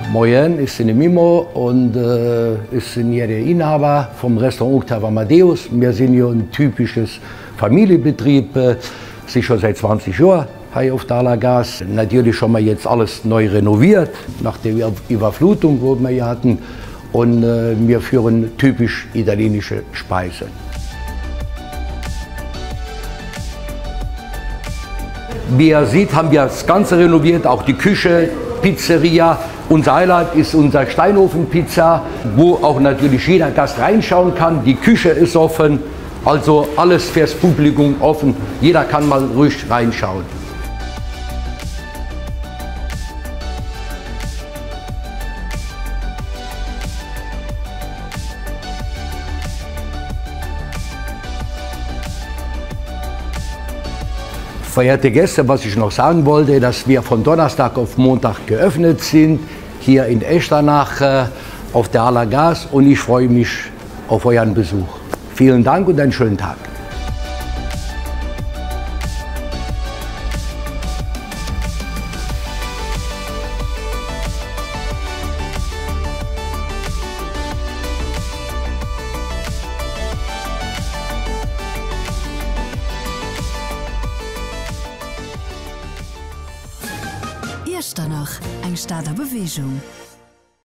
Moin, ich bin Mimo und ich bin hier der Inhaber vom Restaurant Octave Amadeus. Wir sind hier ein typisches Familienbetrieb, sind schon seit 20 Jahren hier auf der Alagas. Natürlich haben wir jetzt alles neu renoviert, nach der Überflutung, die wir hier hatten. Und wir führen typisch italienische Speisen. Wie ihr seht, haben wir das Ganze renoviert, auch die Küche, Pizzeria. Unser Highlight ist unser Steinofenpizza, wo auch natürlich jeder Gast reinschauen kann. Die Küche ist offen, also alles fürs Publikum offen. Jeder kann mal ruhig reinschauen. Verehrte Gäste, was ich noch sagen wollte, dass wir von Donnerstag auf Montag geöffnet sind, hier in Echternach auf der Alagas, und ich freue mich auf euren Besuch. Vielen Dank und einen schönen Tag. Echternach, eng stader Bewegung.